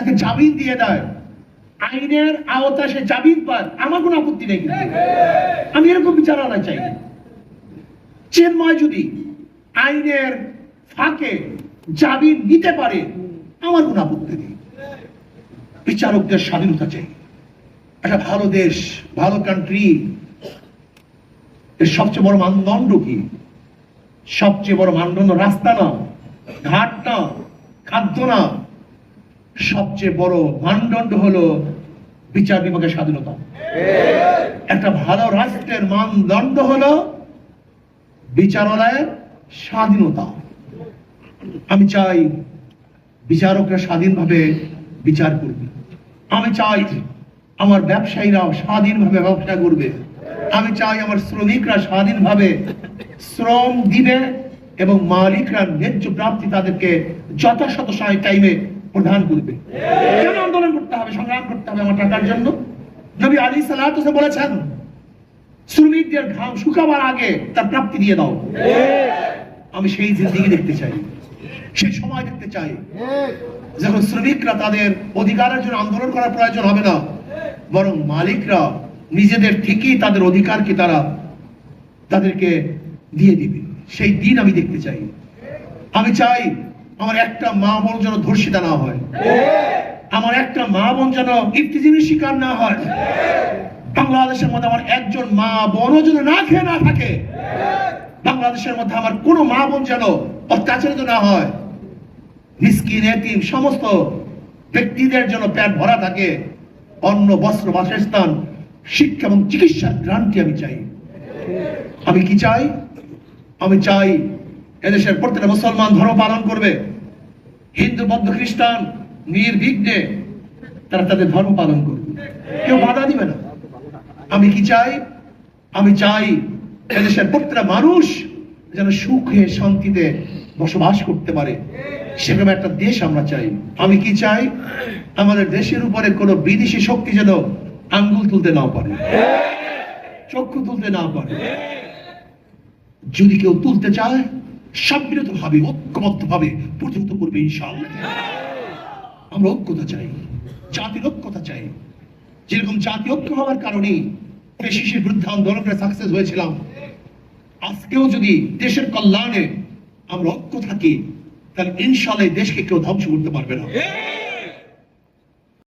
তাকে জামিন দিয়ে দেয়, আইনের আওতায় সে জামিন পায়, আমার কোনো আপত্তি নেই। আমি এরকম বিচারালয় চাই। চিন্ময় যদি আইনের ফাঁকে জামিন নিতে পারে, আমার কোনো আপত্তি নেই। বিচারকদের স্বাধীনতা চাই। একটা ভালো দেশ, ভালো কান্ট্রি, এর সবচেয়ে বড় মানদণ্ড কি? সবচেয়ে বড় মানদণ্ড রাস্তা না, ঘাট না, খাদ্য না, সবচেয়ে বড় মানদণ্ড হলো বিচার বিভাগের স্বাধীনতা। একটা ভালো রাষ্ট্রের মানদণ্ড হলো বিচারালয়ের স্বাধীনতা। আমি চাই বিচারকরা স্বাধীনভাবে বিচার করবে। আমি চাই আমার ব্যবসায়ীরাও স্বাধীনভাবে ব্যবসা করবে। আমি চাই আমার শ্রমিকরা স্বাধীনভাবে শ্রম দিবে এবং মালিকরা ন্যায্য প্রাপ্তি তাদেরকে যথাযথ টাইমে প্রদান করবে। কেন আন্দোলন করতে হবে, সংগ্রাম করতে হবে আমার টাকার জন্য? নবী আলাইহিস সালাতু ওয়াস সালাম বলেছেন, শ্রমিকদের ঘাম শুকাবার আগে তার প্রাপ্তি দিয়ে দাও। আমি সেই জিন্দেগি দেখতে চাই, সেই সময় দেখতে চাই যখন শ্রমিকরা তাদের অধিকারের জন্য আন্দোলন করার প্রয়োজন হবে না, বরং মালিকরা নিজেদের ঠিকই তাদের অধিকারকে তাদেরকে দিয়ে দিবে। সেই দিন আমি দেখতে চাই। আমি চাই আমার একটা মা বোন যেন ধর্ষিতা না হয়, আমার একটা মা বোন যেন ইফতিজিনের শিকার না হয়, বাংলাদেশের মধ্যে আমার একজন মা বোনও যেন না খেয়ে না থাকে, বাংলাদেশের মধ্যে আমার কোনো মা বোন যেন অত্যাচারিত না হয়, মিসকিন এতিম সমস্ত ব্যক্তিদের জন্য পেট ভরা থাকে, অন্ন বস্ত্র বাসস্থান শিক্ষা এবং চিকিৎসার গ্রান্টি আমি চাই। আমি কি চাই? আমি চাই এদেশের প্রত্যেকটা মুসলমান ধর্ম পালন করবে, হিন্দু বৌদ্ধ খ্রিস্টান নির্বিঘ্নে তারা তাদের ধর্ম পালন করবে, কেউ বাধা দিবে না। আমি কি চাই? আমি চাই এদেশের প্রত্যেকটা মানুষ যেন সুখে শান্তিতে বসবাস করতে পারে, সেরকম একটা দেশ আমরা চাই। আমি কি চাই? আমাদের দেশের উপরে কোনো বিদেশি শক্তি যেন আঙ্গুল তুলতে না পারে, চক্ষু তুলতে না পারে। যদি কেউ তুলতে চায়, সম্মিলিত ভাবে ঐক্যবদ্ধ ভাবে প্রতিহত করবে ইনশাআল্লাহ। আমরা ঐক্যতা চাই, জাতির ঐক্যতা চাই। যেরকম জাতি ঐক্য হওয়ার কারণেই ফ্যাসিস্টের বিরুদ্ধে আন্দোলনে সাকসেস হয়েছিলাম, আজকেও যদি দেশের কল্যাণে আমরা ঐক্য থাকি, তাহলে ইনশাআল্লাহ দেশকে কেউ ধ্বংস করতে পারবে না।